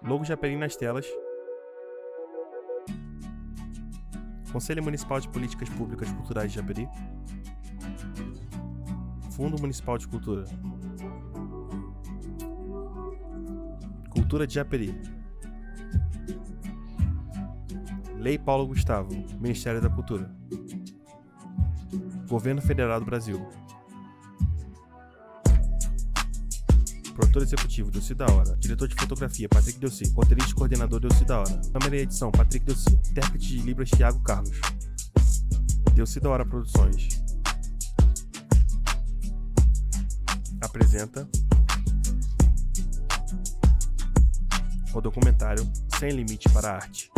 Logo Japeri nas telas. Conselho Municipal de Políticas Públicas Culturais de Japeri. Fundo Municipal de Cultura. Cultura de Japeri. Lei Paulo Gustavo, Ministério da Cultura. Governo Federal do Brasil. Produtor executivo, Delci da Hora. Diretor de fotografia, Patrick Delci. Roteirista e coordenador, Delci da Hora. Câmera e edição, Patrick Delci. Intérprete de Libras, Thiago Carlos. Delci da Hora Produções. Apresenta o documentário Sem Limite para a Arte.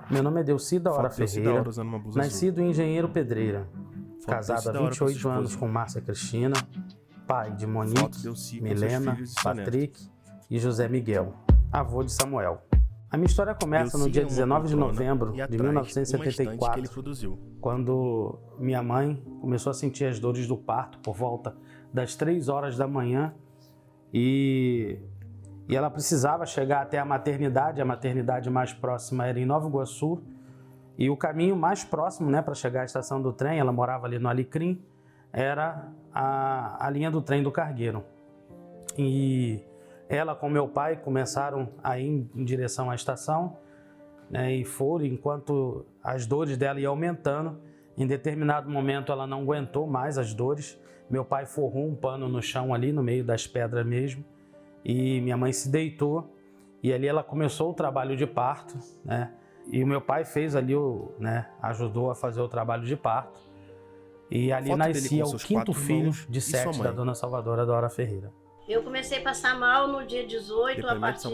Meu nome é Delci da Hora Ferreira, nascido em Engenheiro Pedreira, casado há 28 anos com Márcia Cristina, pai de Monique, Milena, Patrick e José Miguel, avô de Samuel. A minha história começa no dia 19 de novembro de 1974, quando minha mãe começou a sentir as dores do parto por volta das 3 horas da manhã e ela precisava chegar até a maternidade mais próxima era em Nova Iguaçu, e o caminho mais próximo, para chegar à estação do trem, ela morava ali no Alecrim, era a linha do trem do Cargueiro. E ela com meu pai começaram a ir em direção à estação, e foram, enquanto as dores dela iam aumentando. Em determinado momento ela não aguentou mais as dores, meu pai forrou um pano no chão ali, no meio das pedras mesmo, e minha mãe se deitou, e ali ela começou o trabalho de parto, e o meu pai fez ali, ajudou a fazer o trabalho de parto, e ali nascia o 5º filho de 7 da dona Salvadora da Hora Ferreira. Eu comecei a passar mal no dia 18, a partir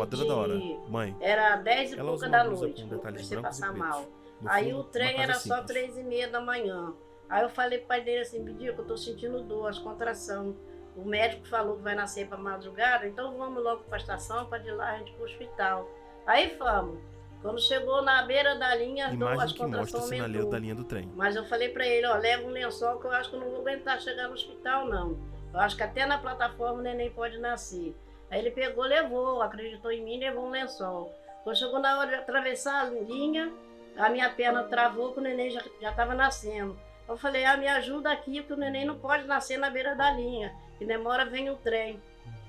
era 10 e pouca da noite, eu comecei a passar mal. Aí o trem era só 3h30 da manhã. Aí eu falei pro pai dele assim, Bidico, eu tô sentindo dor, as contrações. O médico falou que vai nascer para madrugada, então vamos logo para a estação, para de lá a gente ir para o hospital. Aí fomos. Quando chegou na beira da linha, as contrações aumentou. Da linha do trem. Mas eu falei para ele, leva um lençol que eu acho que eu não vou aguentar chegar no hospital, não. Eu acho que até na plataforma o neném pode nascer. Aí ele pegou, levou, acreditou em mim, levou um lençol. Quando chegou na hora de atravessar a linha, a minha perna travou, que o neném já estava nascendo. Eu falei, me ajuda aqui, porque o neném não pode nascer na beira da linha, que demora, vem o trem.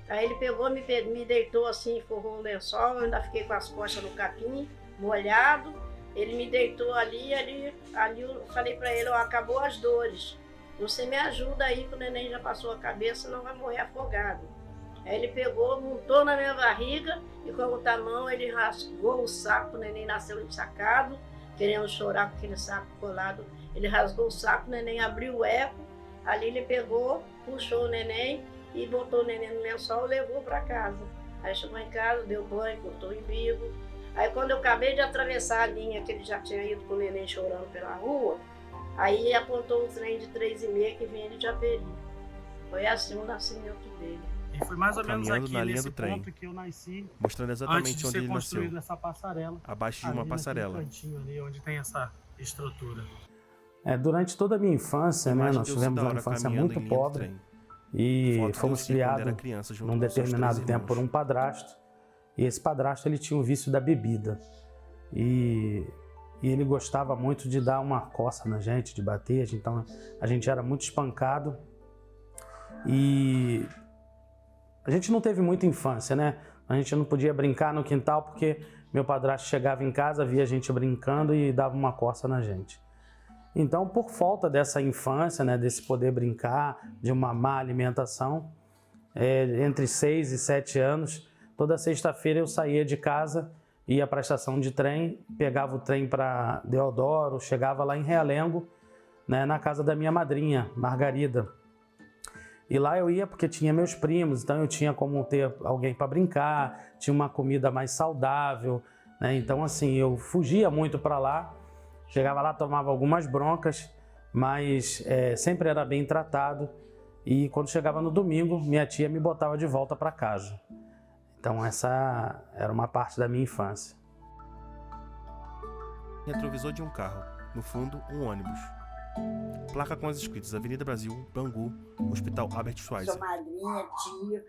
Aí ele pegou, me deitou assim, forrou o lençol, eu ainda fiquei com as costas no capim, molhado. Ele me deitou ali eu falei para ele, acabou as dores. Você me ajuda aí, que o neném já passou a cabeça, não vai morrer afogado. Aí ele pegou, montou na minha barriga e com a outra mão ele rasgou o saco, o neném nasceu ensacado, querendo chorar com aquele saco colado. Ele rasgou o saco, o neném abriu o eco, ali ele pegou, puxou o neném e botou o neném no lençol e levou para casa. Aí chegou em casa, deu banho, cortou o umbigo. Aí quando eu acabei de atravessar a linha, que ele já tinha ido com o neném chorando pela rua, aí apontou um trem de 3h30 que vinha de Japeri. Foi assim o nascimento dele. E foi mais ou menos aqui na linha nesse do trem, ponto que eu nasci, mostrando exatamente onde ele nasceu, essa passarela, abaixo de uma passarela. Cantinho ali onde tem essa estrutura. Durante toda a minha infância, nós tivemos uma infância muito pobre e fomos criados num determinado tempo por um padrasto. E esse padrasto ele tinha o vício da bebida e ele gostava muito de dar uma coça na gente, de bater. Então a gente era muito espancado e a gente não teve muita infância, A gente não podia brincar no quintal porque meu padrasto chegava em casa, via a gente brincando e dava uma coça na gente. Então, por falta dessa infância, desse poder brincar, de uma má alimentação, entre 6 e 7 anos, toda sexta-feira eu saía de casa, ia para a estação de trem, pegava o trem para Deodoro, chegava lá em Realengo, na casa da minha madrinha, Margarida. E lá eu ia porque tinha meus primos, então eu tinha como ter alguém para brincar, tinha uma comida mais saudável, Então, assim, eu fugia muito para lá. Chegava lá, tomava algumas broncas, mas sempre era bem tratado. E quando chegava no domingo, minha tia me botava de volta para casa. Então essa era uma parte da minha infância. Retrovisor de um carro, no fundo um ônibus. Placa com as escritas Avenida Brasil, Bangu, Hospital Albert Schweitzer. Sua madrinha, tia,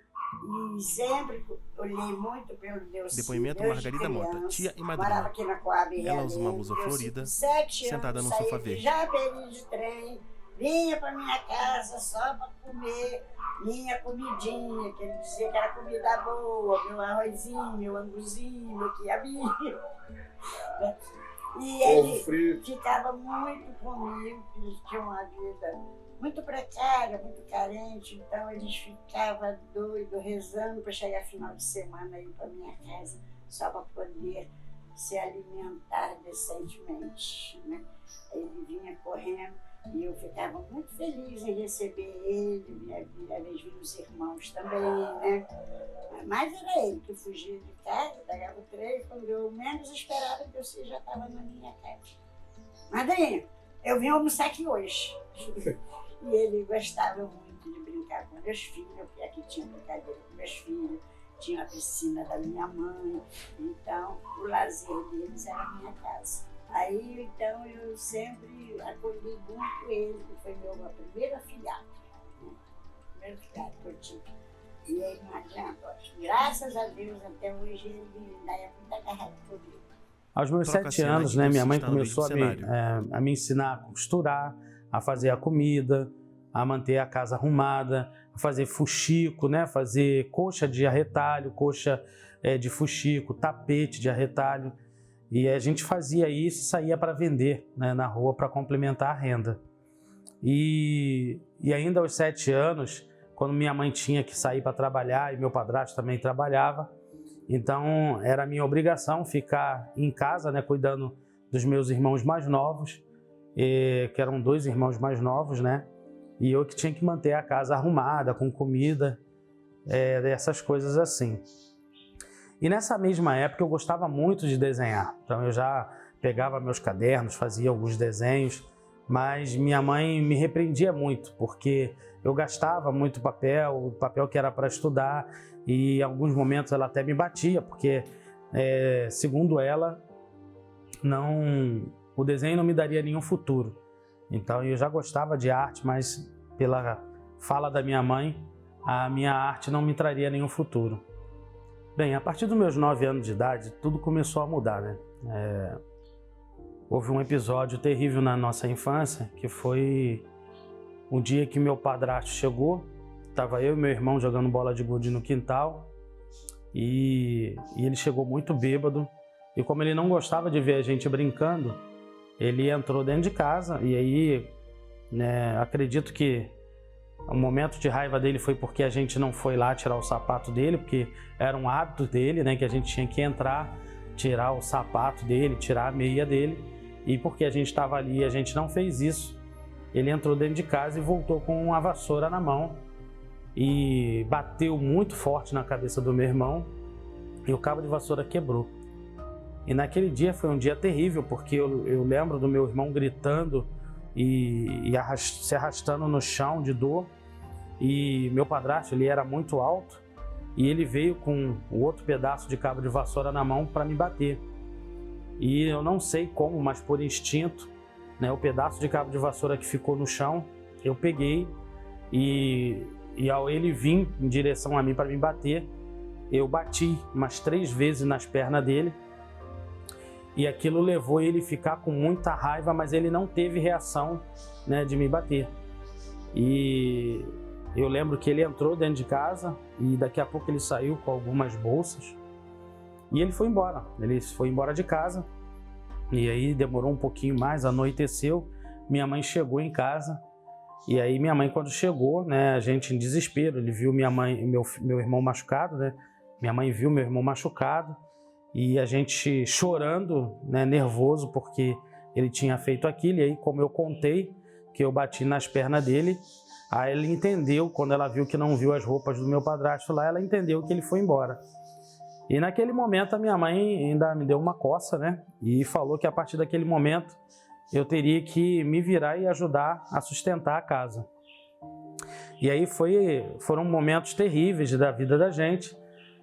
E sempre olhei muito pelo Deus. Depoimento Margarida Mota, tia e madrinha. Morava aqui na Coab. Ela usa uma blusa florida, sentada no sofá verde. Já bebi de trem, vinha para minha casa só para comer minha comidinha, que ele dizia que era comida boa, meu arrozinho, meu anguzinho, meu quiabinho. E ele ficava muito comigo, porque eles tinham uma vida muito precária, muito carente, então eles ficavam doidos, rezando para chegar final de semana aí para minha casa, só para poder se alimentar decentemente, né? Ele vinha correndo e eu ficava muito feliz em receber ele, às vezes vinham os irmãos também, né? Mas era ele que fugia de casa, pegava o trem, quando eu menos esperava que eu já estava na minha casa. Madrinha, eu vim almoçar aqui hoje. E ele gostava muito de brincar com meus filhos, porque aqui tinha brincadeira com meus filhos, tinha a piscina da minha mãe, então o lazer deles era a minha casa. Aí, então, eu sempre acolhi muito ele, que foi meu primeiro afilhado, né? Primeiro afilhado que eu tive. E ele não adianta, graças a Deus, até hoje ele ainda é muito agarrado comigo. Aos meus 7 anos, né, minha mãe começou a me ensinar a costurar, a fazer a comida, a manter a casa arrumada, a fazer fuxico, né, fazer coxa de arretalho, coxa de fuxico, tapete de arretalho. E a gente fazia isso e saía para vender, né, na rua para complementar a renda. E ainda aos 7 anos, quando minha mãe tinha que sair para trabalhar e meu padrasto também trabalhava, então era minha obrigação ficar em casa, né, cuidando dos meus irmãos mais novos, que eram 2 irmãos mais novos, né? E eu que tinha que manter a casa arrumada, com comida, essas coisas assim. E nessa mesma época eu gostava muito de desenhar. Então eu já pegava meus cadernos, fazia alguns desenhos, mas minha mãe me repreendia muito, porque eu gastava muito papel, o papel que era para estudar, e em alguns momentos ela até me batia, porque, segundo ela, o desenho não me daria nenhum futuro. Então eu já gostava de arte, mas pela fala da minha mãe, a minha arte não me traria nenhum futuro. Bem, a partir dos meus 9 anos de idade, tudo começou a mudar, né? Houve um episódio terrível na nossa infância, que foi um dia que meu padrasto chegou, estava eu e meu irmão jogando bola de gude no quintal, e ele chegou muito bêbado, e como ele não gostava de ver a gente brincando, ele entrou dentro de casa, e aí, né, acredito que o momento de raiva dele foi porque a gente não foi lá tirar o sapato dele, porque era um hábito dele, né, que a gente tinha que entrar, tirar o sapato dele, tirar a meia dele, e porque a gente estava ali e a gente não fez isso, ele entrou dentro de casa e voltou com uma vassoura na mão e bateu muito forte na cabeça do meu irmão e o cabo de vassoura quebrou. E naquele dia foi um dia terrível, porque eu lembro do meu irmão gritando e se arrastando no chão de dor, e meu padrasto, ele era muito alto e ele veio com o outro pedaço de cabo de vassoura na mão para me bater. E eu não sei como, mas por instinto, né, o pedaço de cabo de vassoura que ficou no chão, eu peguei e ao ele vir em direção a mim para me bater, eu bati umas 3 vezes nas pernas dele, e aquilo levou ele a ficar com muita raiva, mas ele não teve reação, né, de me bater. E eu lembro que ele entrou dentro de casa e daqui a pouco ele saiu com algumas bolsas e ele foi embora. Ele foi embora de casa e aí demorou um pouquinho mais, anoiteceu, minha mãe chegou em casa e aí minha mãe, quando chegou, né, a gente em desespero, ele viu minha mãe e meu irmão machucado, né? Minha mãe viu meu irmão machucado e a gente chorando, né, nervoso porque ele tinha feito aquilo. E aí, como eu contei que eu bati nas pernas dele, aí ela entendeu, quando ela viu que não viu as roupas do meu padrasto lá, ela entendeu que ele foi embora. E naquele momento a minha mãe ainda me deu uma coça, né? E falou que a partir daquele momento eu teria que me virar e ajudar a sustentar a casa. E aí foram momentos terríveis da vida da gente,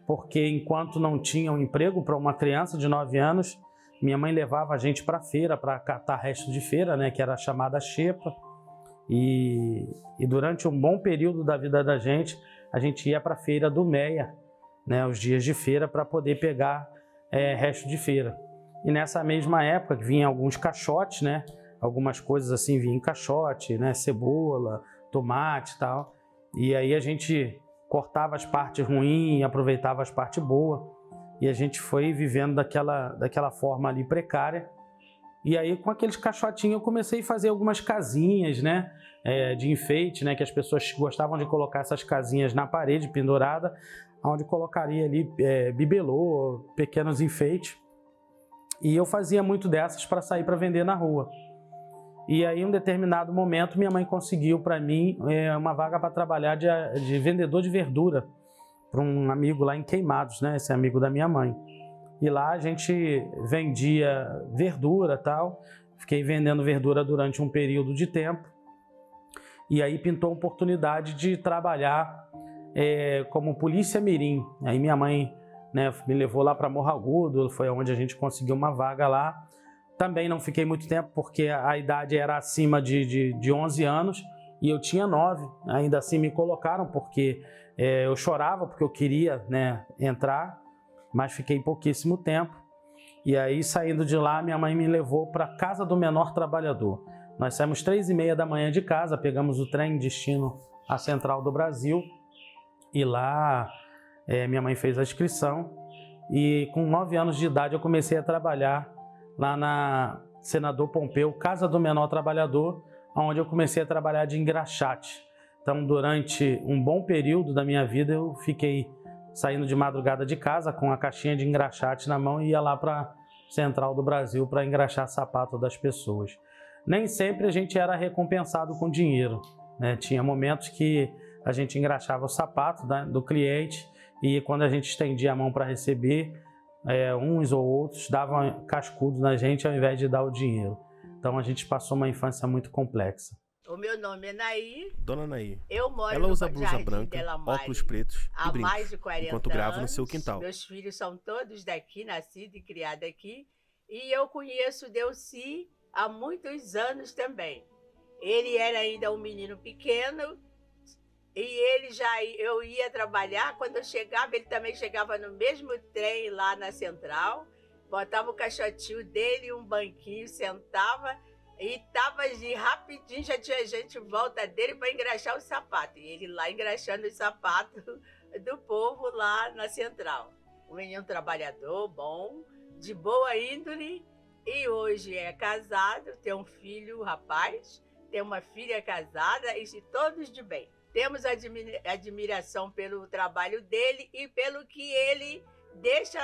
porque enquanto não tinha um emprego para uma criança de 9 anos, minha mãe levava a gente para a feira, para catar resto de feira, né? Que era chamada xepa. E durante um bom período da vida da gente, a gente ia para a feira do Meia, né, os dias de feira, para poder pegar resto de feira. E nessa mesma época vinha alguns caixotes, né, algumas coisas assim vinham em caixote, né, cebola, tomate e tal. E aí a gente cortava as partes ruins e aproveitava as partes boas. E a gente foi vivendo daquela forma ali precária. E aí com aqueles caixotinhos eu comecei a fazer algumas casinhas, né, de enfeite, né, que as pessoas gostavam de colocar essas casinhas na parede pendurada, onde colocaria ali bibelô, pequenos enfeites. E eu fazia muito dessas para sair para vender na rua. E aí, em um determinado momento, minha mãe conseguiu para mim uma vaga para trabalhar de vendedor de verdura para um amigo lá em Queimados, né? Esse amigo da minha mãe. E lá a gente vendia verdura e tal. Fiquei vendendo verdura durante um período de tempo. E aí pintou a oportunidade de trabalhar como polícia mirim. Aí minha mãe, né, me levou lá para Morro Agudo, foi onde a gente conseguiu uma vaga lá. Também não fiquei muito tempo porque a idade era acima de 11 anos e eu tinha 9. Ainda assim me colocaram porque eu chorava porque eu queria, né, entrar, mas fiquei pouquíssimo tempo. E aí, saindo de lá, minha mãe me levou para a Casa do Menor Trabalhador. Nós saímos 3h30 da manhã de casa, pegamos o trem destino à Central do Brasil e lá minha mãe fez a inscrição e com 9 anos de idade eu comecei a trabalhar lá na Senador Pompeu, Casa do Menor Trabalhador, onde eu comecei a trabalhar de engraxate. Então, durante um bom período da minha vida, eu fiquei saindo de madrugada de casa com a caixinha de engraxate na mão e ia lá para a Central do Brasil para engraxar sapato das pessoas. Nem sempre a gente era recompensado com dinheiro, né? Tinha momentos que a gente engraxava o sapato do cliente e quando a gente estendia a mão para receber, uns ou outros davam cascudo na gente ao invés de dar o dinheiro. Então a gente passou uma infância muito complexa. O meu nome é Naí. Dona Naí. Eu moro Ela usa no blusa Jardim branca, Delamare óculos pretos há e brincos, mais de 40 enquanto grava no anos. seu quintal. Meus filhos são todos daqui, nascido e criado aqui. E eu conheço Delci há muitos anos também. Ele era ainda um menino pequeno e eu ia trabalhar. Quando eu chegava, ele também chegava no mesmo trem lá na Central, botava o caixotinho dele, um banquinho, sentava e tava ali rapidinho, já tinha gente em volta dele para engraxar o sapato. E ele lá engraxando os sapatos do povo lá na Central. Um menino trabalhador, bom, de boa índole, e hoje é casado, tem um filho, rapaz, tem uma filha casada, e todos de bem. Temos admiração pelo trabalho dele e pelo que ele deixa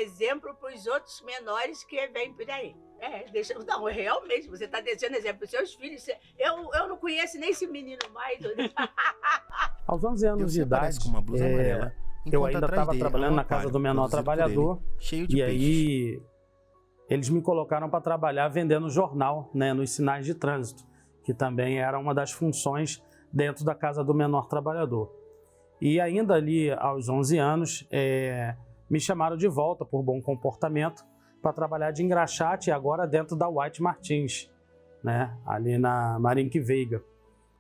exemplo para os outros menores que vêm por aí. Não, realmente, você está deixando exemplo para os seus filhos. Eu não conheço nem esse menino mais. Aos 11 anos de idade, com uma blusa amarela, eu ainda estava trabalhando na Casa do Menor Trabalhador, cheio de e peixes. aí eles me colocaram para trabalhar vendendo jornal, né, nos sinais de trânsito, que também era uma das funções dentro da Casa do Menor Trabalhador. E ainda ali aos 11 anos, me chamaram de volta por bom comportamento para trabalhar de engraxate, agora dentro da White Martins, né, ali na Marinque Veiga.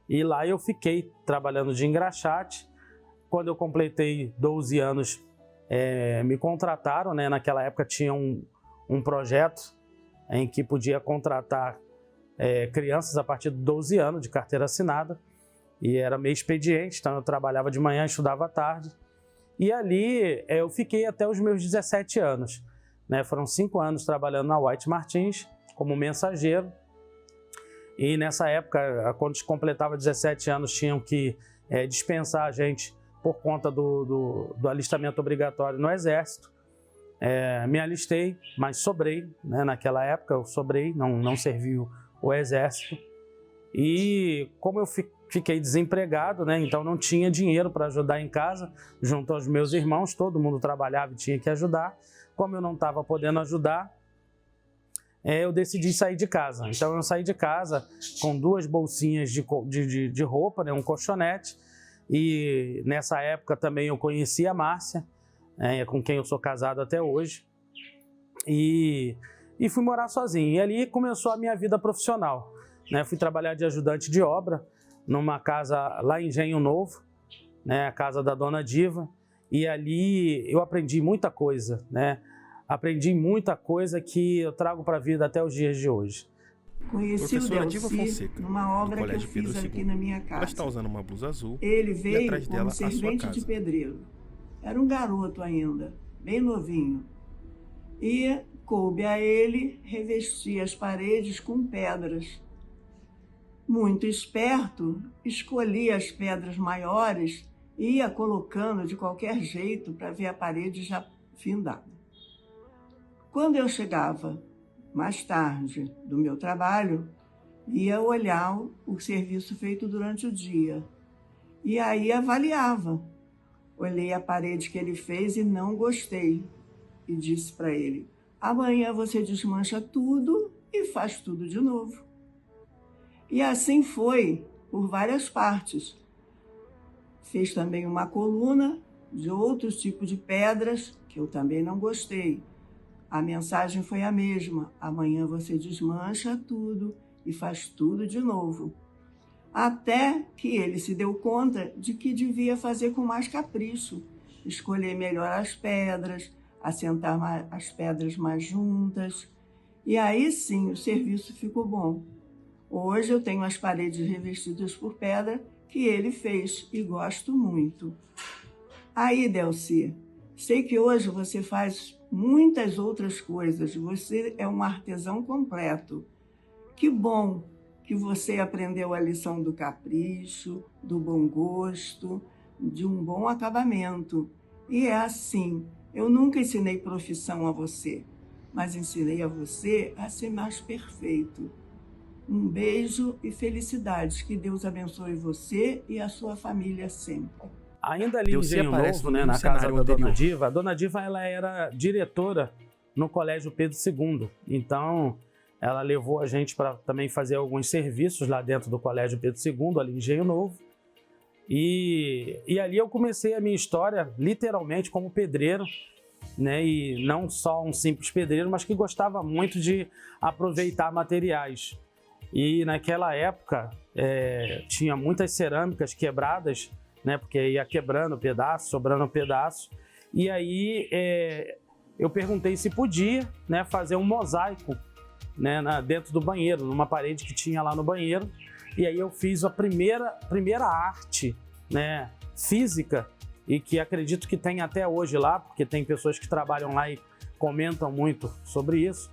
E lá eu fiquei trabalhando de engraxate. Quando eu completei 12 anos, me contrataram, né? Naquela época tinha um projeto em que podia contratar crianças a partir de 12 anos, de carteira assinada, e era meio expediente, então eu trabalhava de manhã, estudava à tarde. E ali eu fiquei até os meus 17 anos. Né? Foram 5 anos trabalhando na White Martins como mensageiro. E nessa época, quando se completava 17 anos, tinham que dispensar a gente por conta do alistamento obrigatório no Exército. Me alistei, mas sobrei, né? Naquela época eu sobrei, não servi o Exército. E como eu fiquei desempregado, né? Então não tinha dinheiro para ajudar em casa, junto aos meus irmãos, todo mundo trabalhava e tinha que ajudar. Como eu não estava podendo ajudar, eu decidi sair de casa. Então eu saí de casa com 2 bolsinhas de roupa, né? Um colchonete. E nessa época também eu conheci a Márcia, com quem eu sou casado até hoje. E fui morar sozinho. E ali começou a minha vida profissional. Né? Fui trabalhar de ajudante de obra numa casa lá em Engenho Novo. né, a casa da Dona Diva, e ali eu aprendi muita coisa, né? Aprendi muita coisa que eu trago para a vida até os dias de hoje. Conheci o Delci numa obra que eu fiz aqui na minha casa. Ela está usando uma blusa azul. Ele veio e atrás dela como servente de pedreiro. Era um garoto ainda, bem novinho. E coube a ele revestir as paredes com pedras. Muito esperto, escolhia as pedras maiores e ia colocando de qualquer jeito para ver a parede já findada. Quando eu chegava mais tarde do meu trabalho, ia olhar o serviço feito durante o dia. E aí avaliava. Olhei a parede que ele fez e não gostei. E disse para ele: amanhã você desmancha tudo e faz tudo de novo. E assim foi por várias partes. Fez também uma coluna de outros tipos de pedras que eu também não gostei. A mensagem foi a mesma: amanhã você desmancha tudo e faz tudo de novo. Até que ele se deu conta de que devia fazer com mais capricho, escolher melhor as pedras, assentar as pedras mais juntas. E aí sim o serviço ficou bom. Hoje eu tenho as paredes revestidas por pedra que ele fez e gosto muito. Aí, Delci, sei que hoje você faz muitas outras coisas. Você é um artesão completo. Que bom que você aprendeu a lição do capricho, do bom gosto, de um bom acabamento. E é assim, eu nunca ensinei profissão a você, mas ensinei a você a ser mais perfeito. Um beijo e felicidades. Que Deus abençoe você e a sua família sempre. Ainda ali em Engenho Novo, né, na casa da Dona Diva, a Dona Diva ela era diretora no Colégio Pedro II. Então, ela levou a gente para também fazer alguns serviços lá dentro do Colégio Pedro II, ali em Engenho Novo. E ali eu comecei a minha história literalmente como pedreiro, né? E não só um simples pedreiro, mas que gostava muito de aproveitar materiais. E naquela época tinha muitas cerâmicas quebradas, né? Porque ia quebrando pedaço, sobrando pedaço. E aí eu perguntei se podia, né, fazer um mosaico, né, dentro do banheiro, numa parede que tinha lá no banheiro. E aí eu fiz a primeira arte, né, física, e que acredito que tem até hoje lá, porque tem pessoas que trabalham lá e comentam muito sobre isso.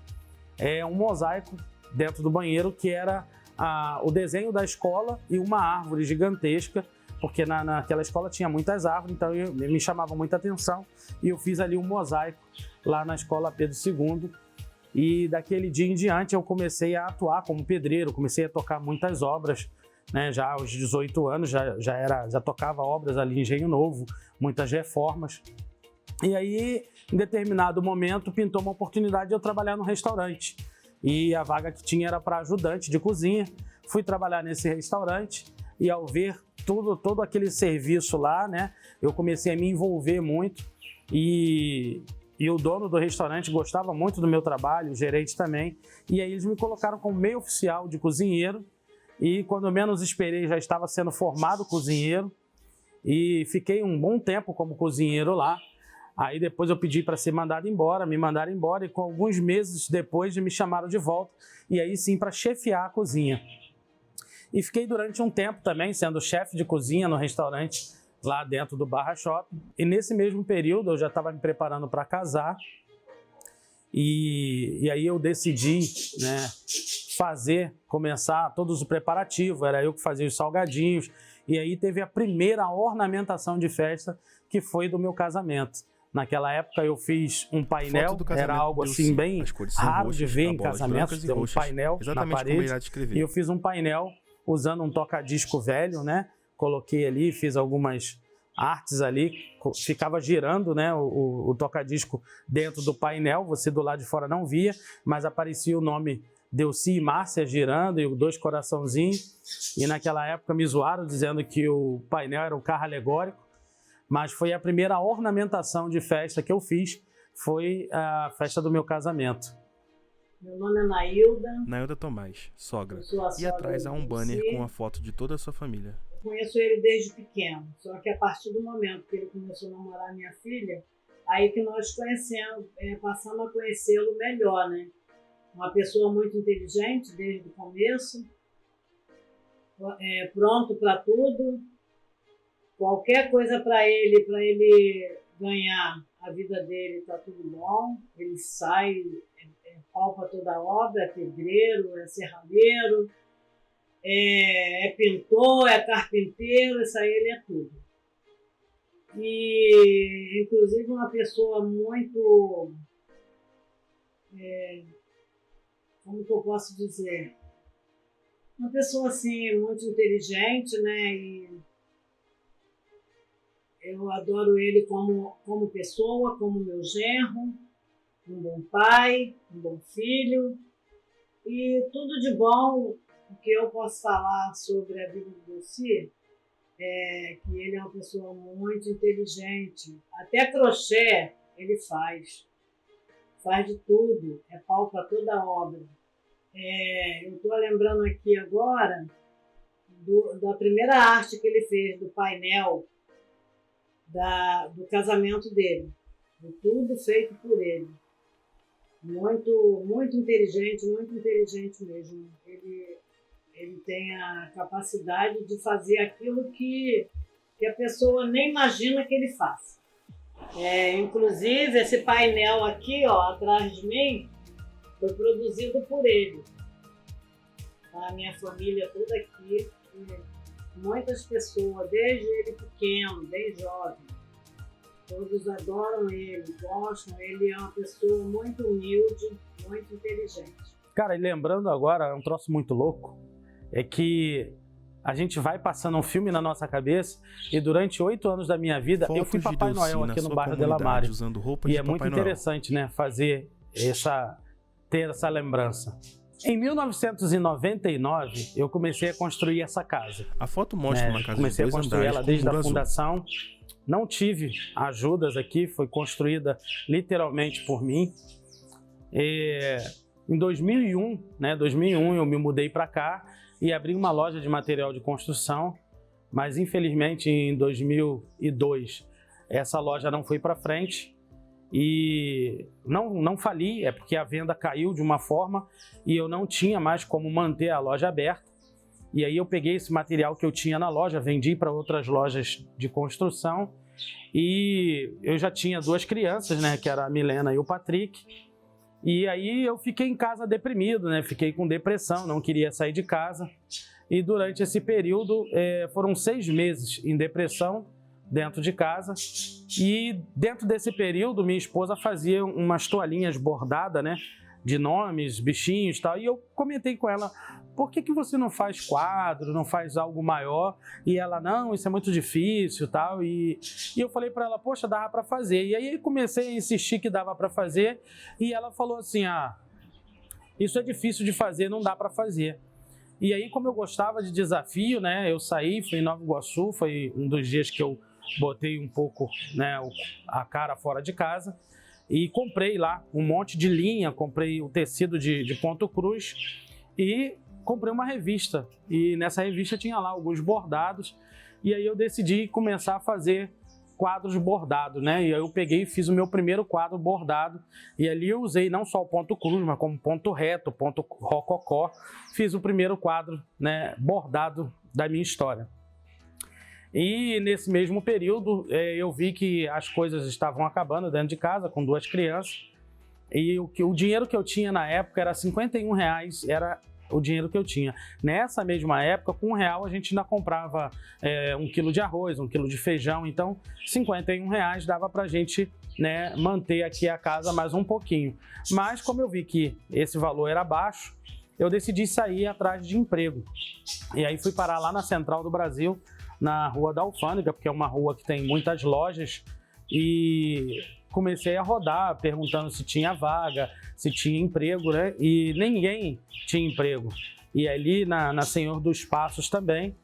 É um mosaico dentro do banheiro que era o desenho da escola e uma árvore gigantesca, porque naquela escola tinha muitas árvores, então me chamava muita atenção, e eu fiz ali um mosaico lá na escola Pedro II. E daquele dia em diante eu comecei a atuar como pedreiro, comecei a tocar muitas obras, né? Já aos 18 anos já tocava obras ali em Engenho Novo, muitas reformas. E aí, em determinado momento, pintou uma oportunidade de eu trabalhar no restaurante. E a vaga que tinha era para ajudante de cozinha. Fui trabalhar nesse restaurante e ao ver todo aquele serviço lá, né, eu comecei a me envolver muito. E o dono do restaurante gostava muito do meu trabalho, o gerente também. E aí eles me colocaram como meio oficial de cozinheiro. E quando eu menos esperei, já estava sendo formado cozinheiro. E fiquei um bom tempo como cozinheiro lá. Aí depois eu pedi para ser mandado embora, me mandaram embora. E com alguns meses depois me chamaram de volta. E aí sim para chefiar a cozinha. E fiquei durante um tempo também sendo chefe de cozinha no restaurante lá dentro do Barra Shopping. E nesse mesmo período eu já estava me preparando para casar. E aí eu decidi, né, começar todos os preparativos. Era eu que fazia os salgadinhos. E aí teve a primeira ornamentação de festa, que foi do meu casamento. Naquela época eu fiz um painel, era algo assim bem raro roxas, de ver em casamentos, ter um painel na parede. E eu fiz um painel usando um toca-disco velho, né? Coloquei ali, fiz algumas artes ali, ficava girando, né, o toca-disco dentro do painel, você do lado de fora não via, mas aparecia o nome Delci e Márcia girando e 2 coraçãozinhos. E naquela época me zoaram dizendo que o painel era um carro alegórico, mas foi a primeira ornamentação de festa que eu fiz, foi a festa do meu casamento. Meu nome é Nailda. Nailda Tomás, sogra. Eu sou a E atrás há um banner Delci. com a foto de toda a sua família. conheço ele desde pequeno, só que a partir do momento que ele começou a namorar minha filha, aí que nós conhecemos, passamos a conhecê-lo melhor, né? Uma pessoa muito inteligente desde o começo, pronto para tudo, qualquer coisa para ele ganhar a vida dele está tudo bom, ele sai, palpa toda a obra, é pedreiro, é serralheiro, é pintor, é carpinteiro, isso aí ele é tudo. E, inclusive, uma pessoa muito, como que eu posso dizer? Uma pessoa, assim, muito inteligente, né? E eu adoro ele como pessoa, como meu genro, um bom pai, um bom filho e tudo de bom. O que eu posso falar sobre a vida do Delcy é que ele é uma pessoa muito inteligente. Até crochê ele faz de tudo, é pau para toda a obra. Eu estou lembrando aqui agora da primeira arte que ele fez, do painel do casamento dele. Tudo feito por ele. Muito, muito inteligente mesmo. Ele tem a capacidade de fazer aquilo que a pessoa nem imagina que ele faça. Inclusive, esse painel aqui, ó, atrás de mim, foi produzido por ele. A minha família toda aqui, muitas pessoas, desde ele pequeno, desde jovem, todos adoram ele, gostam. Ele é uma pessoa muito humilde, muito inteligente. Cara, e lembrando agora, um troço muito louco, é que a gente vai passando um filme na nossa cabeça e durante 8 anos da minha vida eu fui Papai Noel aqui no bairro Dela Mare. E é muito interessante, né, ter essa lembrança. Em 1999, eu comecei a construir essa casa. A foto mostra uma casa de 2 andares. Comecei a construir ela desde a fundação. Não tive ajudas aqui, foi construída literalmente por mim. Em 2001, eu me mudei para cá e abri uma loja de material de construção, mas infelizmente em 2002 essa loja não foi para frente e não fali, é porque a venda caiu de uma forma e eu não tinha mais como manter a loja aberta. E aí eu peguei esse material que eu tinha na loja, vendi para outras lojas de construção e eu já tinha 2 crianças, né, que era a Milena e o Patrick. E aí eu fiquei em casa deprimido, né? Fiquei com depressão, não queria sair de casa. E durante esse período foram 6 meses em depressão dentro de casa. E dentro desse período minha esposa fazia umas toalhinhas bordadas, né? De nomes, bichinhos e tal. E eu comentei com ela, por que você não faz quadro, não faz algo maior? E ela, não, isso é muito difícil e tal. E eu falei para ela, poxa, dava para fazer. E aí comecei a insistir que dava para fazer. E ela falou assim, isso é difícil de fazer, não dá para fazer. E aí, como eu gostava de desafio, né, eu saí, fui em Nova Iguaçu, foi um dos dias que eu botei um pouco, né, a cara fora de casa. E comprei lá um monte de linha, comprei o tecido de ponto cruz e comprei uma revista. E nessa revista tinha lá alguns bordados. E aí eu decidi começar a fazer quadros bordados, né? E aí eu peguei e fiz o meu primeiro quadro bordado. E ali eu usei não só o ponto cruz, mas como ponto reto, ponto rococó. Fiz o primeiro quadro, né, bordado da minha história. E nesse mesmo período eu vi que as coisas estavam acabando dentro de casa com 2 crianças e o dinheiro que eu tinha na época era R$51, era o dinheiro que eu tinha. Nessa mesma época, com R$1 a gente ainda comprava 1 quilo de arroz, 1 quilo de feijão, então R$51 dava pra gente, né, manter aqui a casa mais um pouquinho. Mas como eu vi que esse valor era baixo, eu decidi sair atrás de emprego. E aí fui parar lá na Central do Brasil, na Rua da Alfândega, porque é uma rua que tem muitas lojas, e comecei a rodar, perguntando se tinha vaga, se tinha emprego, né? E ninguém tinha emprego. E ali na Senhor dos Passos também.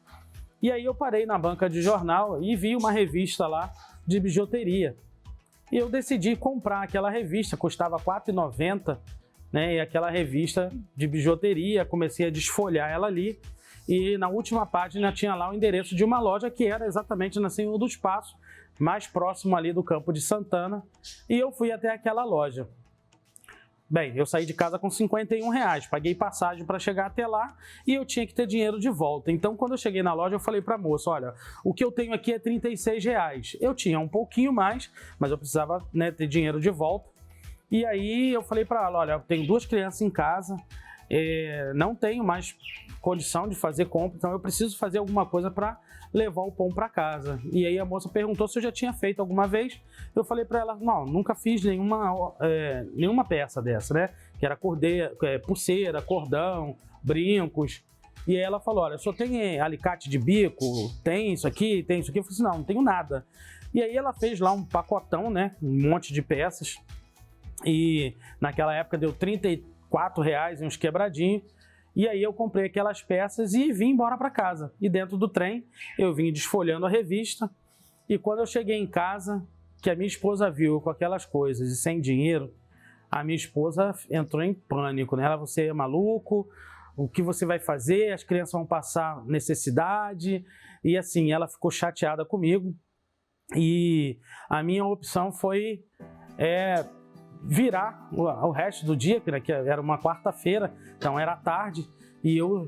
E aí eu parei na banca de jornal e vi uma revista lá de bijuteria. E eu decidi comprar aquela revista, custava R$4,90, né? E aquela revista de bijuteria, comecei a desfolhar ela ali e na última página tinha lá o endereço de uma loja que era exatamente na Senhor dos Passos, mais próximo ali do Campo de Santana, e eu fui até aquela loja. Bem, eu saí de casa com R$51, paguei passagem para chegar até lá e eu tinha que ter dinheiro de volta. Então, quando eu cheguei na loja, eu falei para a moça, olha, o que eu tenho aqui é R$36. Eu tinha um pouquinho mais, mas eu precisava, né, ter dinheiro de volta. E aí eu falei para ela, olha, eu tenho 2 crianças em casa, não tenho mais condição de fazer compra, então eu preciso fazer alguma coisa para levar o pão para casa. E aí a moça perguntou se eu já tinha feito alguma vez. Eu falei para ela, não, nunca fiz nenhuma peça dessa, né? Que era pulseira, cordão, brincos. E aí ela falou, olha, só tem alicate de bico, tem isso aqui, tem isso aqui. Eu falei assim, não tenho nada. E aí ela fez lá um pacotão, né? Um monte de peças. E naquela época deu R$34 e uns quebradinhos. E aí eu comprei aquelas peças e vim embora para casa. E dentro do trem eu vim desfolhando a revista. E quando eu cheguei em casa, que a minha esposa viu com aquelas coisas e sem dinheiro, a minha esposa entrou em pânico, né? Ela, você é maluco? O que você vai fazer? As crianças vão passar necessidade. E assim, ela ficou chateada comigo. E a minha opção foi virar o resto do dia, que era uma quarta-feira, então era tarde, e eu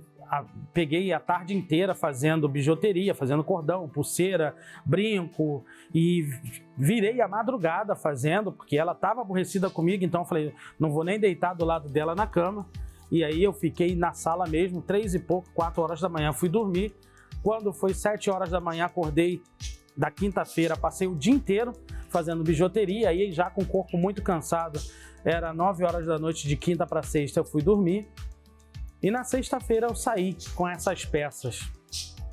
peguei a tarde inteira fazendo bijuteria, fazendo cordão, pulseira, brinco, e virei a madrugada fazendo, porque ela estava aborrecida comigo, então eu falei, não vou nem deitar do lado dela na cama, e aí eu fiquei na sala mesmo, 3 e pouco, 4 horas da manhã, fui dormir. Quando foi 7 horas da manhã, acordei da quinta-feira, passei o dia inteiro fazendo bijuteria, aí já com o corpo muito cansado, era 9 horas da noite de quinta para sexta, eu fui dormir. E na sexta-feira eu saí com essas peças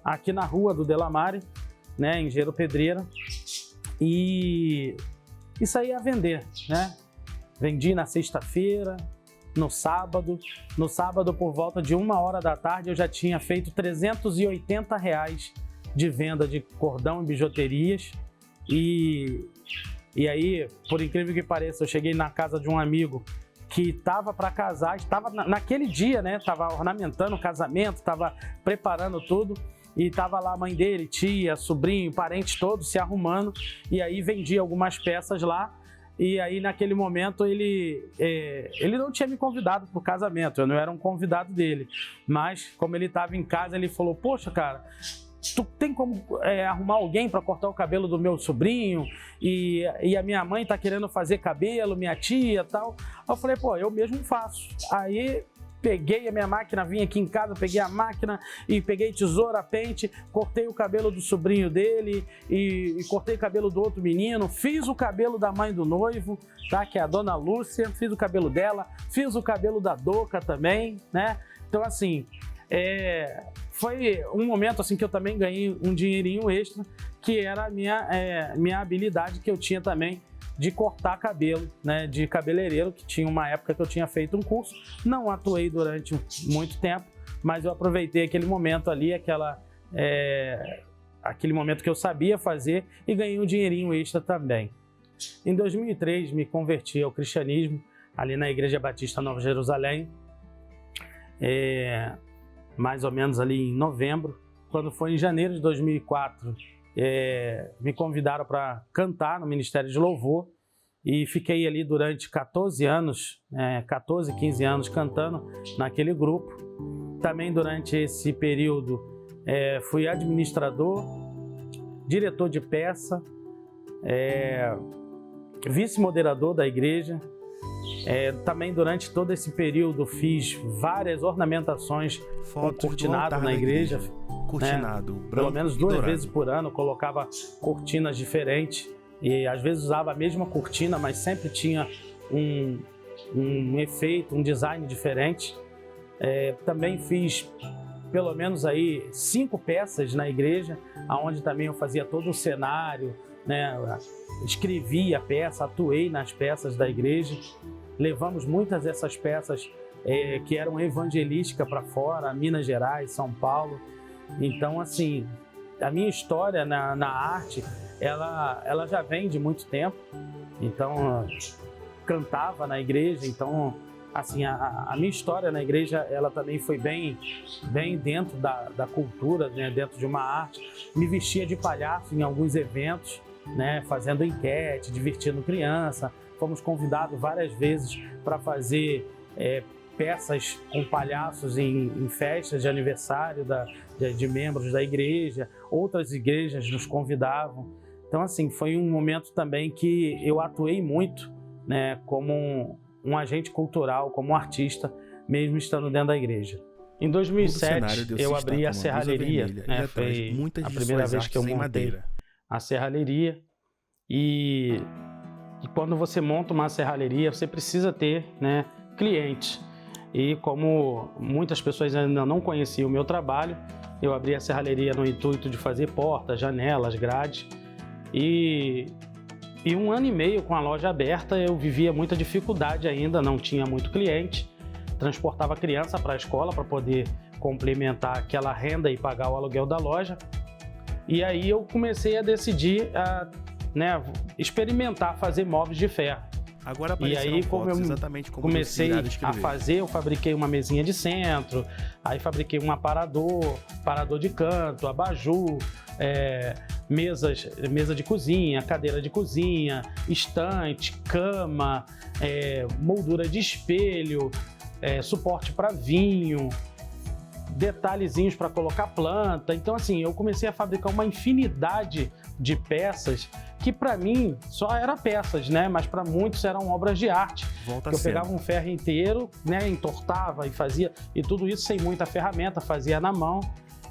aqui na rua do Delamare, né, em Engenheiro Pedreira, e saí a vender, né? Vendi na sexta-feira, no sábado por volta de 1 hora da tarde eu já tinha feito R$380 de venda de cordão e bijuterias. E aí, por incrível que pareça, eu cheguei na casa de um amigo que estava para casar, estava naquele dia, né? Estava ornamentando o casamento, estava preparando tudo. E estava lá a mãe dele, tia, sobrinho, parentes todos se arrumando. E aí vendi algumas peças lá. E aí naquele momento ele não tinha me convidado para o casamento, eu não era um convidado dele. Mas como ele estava em casa, ele falou, poxa, cara, tu tem como arrumar alguém para cortar o cabelo do meu sobrinho? E a minha mãe tá querendo fazer cabelo, minha tia e tal. Eu falei, pô, eu mesmo faço. Aí peguei a minha máquina, vim aqui em casa, peguei a máquina e peguei tesoura, pente, cortei o cabelo do sobrinho dele e cortei o cabelo do outro menino, fiz o cabelo da mãe do noivo, tá? Que é a dona Lúcia, fiz o cabelo dela, fiz o cabelo da Doca também, né? Então assim, foi um momento assim que eu também ganhei um dinheirinho extra, que era a minha habilidade que eu tinha também de cortar cabelo, né, de cabeleireiro, que tinha uma época que eu tinha feito um curso, não atuei durante muito tempo, mas eu aproveitei aquele momento ali, aquele momento que eu sabia fazer e ganhei um dinheirinho extra também. Em 2003 me converti ao cristianismo, ali na Igreja Batista Nova Jerusalém, mais ou menos ali em novembro. Quando foi em janeiro de 2004, me convidaram para cantar no Ministério de Louvor e fiquei ali durante 14 anos, 14, 15 anos cantando naquele grupo. Também durante esse período fui administrador, diretor de peça, vice-moderador da igreja. Também durante todo esse período fiz várias ornamentações com cortinado na igreja. Cortinado, branco, pelo menos 2 vezes por ano colocava cortinas diferentes e às vezes usava a mesma cortina, mas sempre tinha um efeito, um design diferente. Também fiz pelo menos aí 5 peças na igreja, onde também eu fazia todo o cenário, né? Escrevi a peça, atuei nas peças da igreja. Levamos muitas dessas peças que eram evangelísticas para fora, Minas Gerais, São Paulo. Então, assim, a minha história na arte, ela já vem de muito tempo. Então, cantava na igreja, então assim, a minha história na igreja, ela também foi bem dentro da cultura, né, dentro de uma arte. Me vestia de palhaço em alguns eventos, né, fazendo enquete, divertindo criança. Fomos convidados várias vezes para fazer peças com palhaços em festas de aniversário de membros da igreja. Outras igrejas nos convidavam. Então, assim, foi um momento também que eu atuei muito, né, como um agente cultural, como um artista, mesmo estando dentro da igreja. Em 2007, eu abri a serralheria, né, foi a primeira vez que eu montei a serralheria. E quando você monta uma serralheria, você precisa ter, né, clientes. E como muitas pessoas ainda não conheciam o meu trabalho, eu abri a serralheria no intuito de fazer portas, janelas, grades. E 1 ano e meio com a loja aberta, eu vivia muita dificuldade ainda, não tinha muito cliente. Transportava a criança para a escola para poder complementar aquela renda e pagar o aluguel da loja. E aí eu comecei a decidir a, né, experimentar fazer móveis de ferro. Agora e aí, como eu comecei a fazer, eu fabriquei uma mesinha de centro, aí fabriquei um aparador de canto, abajur, mesa de cozinha, cadeira de cozinha, estante, cama, moldura de espelho, suporte para vinho, detalhezinhos para colocar planta. Então, assim, eu comecei a fabricar uma infinidade de peças que para mim só eram peças, né? Mas para muitos eram obras de arte. Eu pegava um ferro inteiro, né? Entortava e fazia, e tudo isso sem muita ferramenta, fazia na mão.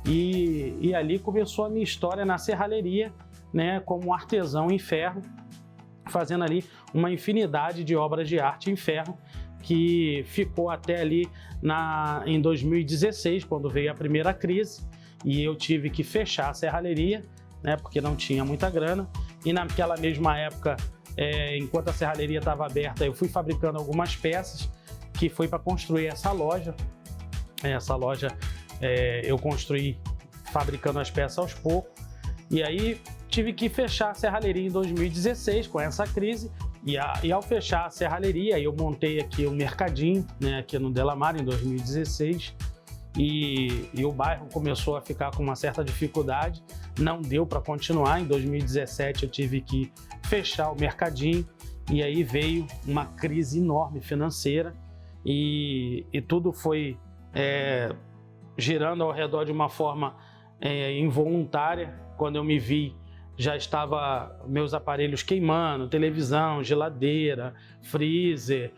E ali começou a minha história na serralheria, né? Como artesão em ferro, fazendo ali uma infinidade de obras de arte em ferro, que ficou até ali em 2016, quando veio a primeira crise, e eu tive que fechar a serralheria, né, porque não tinha muita grana. E naquela mesma época, enquanto a serralheria estava aberta, eu fui fabricando algumas peças, que foi para construir essa loja. Essa loja eu construí fabricando as peças aos poucos, e aí tive que fechar a serralheria em 2016 com essa crise. E ao fechar a serralheria, eu montei aqui um mercadinho, né, aqui no Delamar, em 2016, e o bairro começou a ficar com uma certa dificuldade, não deu para continuar. Em 2017 eu tive que fechar o mercadinho, e aí veio uma crise enorme financeira, e tudo foi girando ao redor de uma forma involuntária. Quando eu me vi, já estava meus aparelhos queimando, televisão, geladeira, freezer,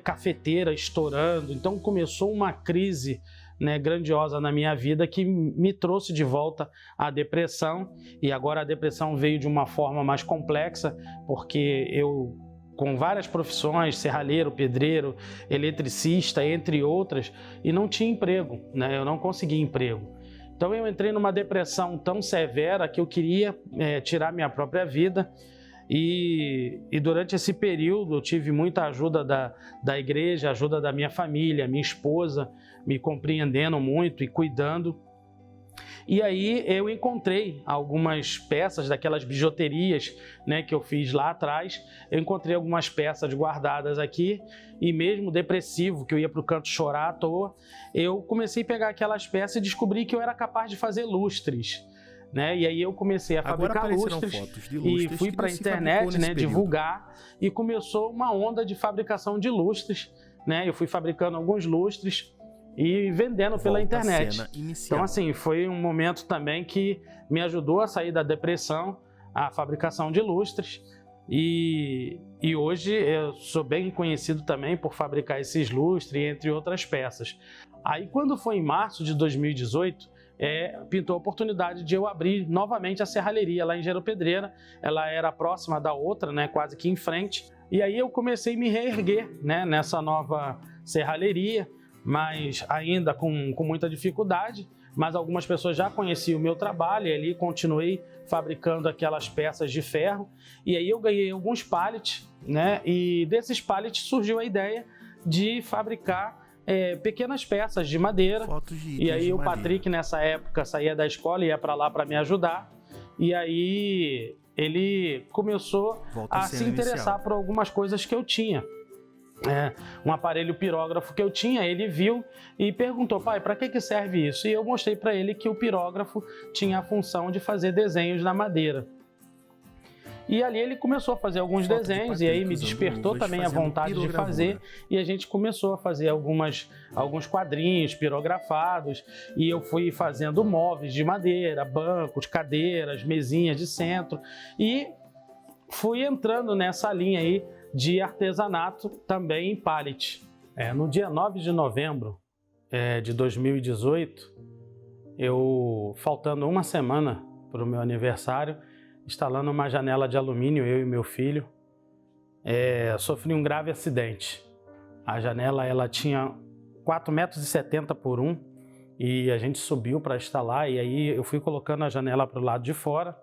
cafeteira estourando. Então começou uma crise, né, grandiosa na minha vida, que me trouxe de volta à depressão. E agora a depressão veio de uma forma mais complexa, porque eu, com várias profissões, serralheiro, pedreiro, eletricista, entre outras, e não tinha emprego, né? Eu não conseguia emprego. Então eu entrei numa depressão tão severa que eu queria tirar minha própria vida, e durante esse período eu tive muita ajuda da igreja, ajuda da minha família, minha esposa, me compreendendo muito e cuidando. E aí eu encontrei algumas peças daquelas bijuterias, né, que eu fiz lá atrás. Eu encontrei algumas peças guardadas aqui, e mesmo depressivo, que eu ia para o canto chorar à toa, eu comecei a pegar aquelas peças e descobri que eu era capaz de fazer lustres, né? E aí eu comecei a fabricar lustres e fui para a internet, né, divulgar, e começou uma onda de fabricação de lustres, né? Eu fui fabricando alguns lustres e vendendo pela internet. Então, assim, foi um momento também que me ajudou a sair da depressão, a fabricação de lustres. E hoje eu sou bem conhecido também por fabricar esses lustres, entre outras peças. Aí, quando foi em março de 2018, pintou a oportunidade de eu abrir novamente a serralheria lá em Geropedreira. Ela era próxima da outra, né, quase que em frente. E aí eu comecei a me reerguer, né, nessa nova serralheria, mas ainda com muita dificuldade. Mas algumas pessoas já conheciam o meu trabalho, e ali continuei fabricando aquelas peças de ferro. E aí eu ganhei alguns pallets, né? E desses pallets surgiu a ideia de fabricar pequenas peças de madeira. E aí o Patrick, nessa época, saía da escola e ia para lá para me ajudar. E aí ele começou a se interessar por algumas coisas que eu tinha. um aparelho pirógrafo que eu tinha. Ele viu e perguntou: pai, para que serve isso? E eu mostrei para ele que o pirógrafo tinha a função de fazer desenhos na madeira. E ali ele começou a fazer alguns desenhos, e aí me despertou também a vontade de fazer, e a gente começou a fazer alguns quadrinhos pirografados, e eu fui fazendo móveis de madeira, bancos, cadeiras, mesinhas de centro, e fui entrando nessa linha aí de artesanato também em pallet. No dia 9 de novembro de 2018, faltando uma semana para o meu aniversário, instalando uma janela de alumínio, eu e meu filho, sofri um grave acidente. A janela ela tinha 4,70 m por 1 e a gente subiu para instalar, e aí eu fui colocando a janela para o lado de fora,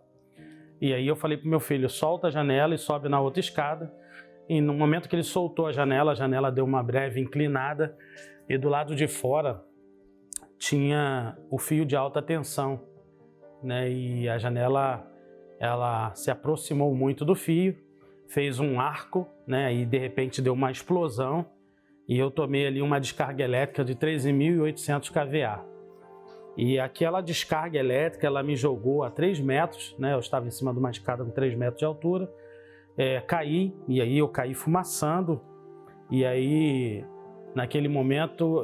e aí eu falei para o meu filho: solta a janela e sobe na outra escada. E no momento que ele soltou a janela deu uma breve inclinada, e do lado de fora tinha o fio de alta tensão, né? E a janela ela se aproximou muito do fio, fez um arco, né? E de repente deu uma explosão, e eu tomei ali uma descarga elétrica de 13.800 kVA. E aquela descarga elétrica ela me jogou a 3 metros, né? Eu estava em cima de uma escada com 3 metros de altura, caí, e aí eu caí fumaçando, e aí naquele momento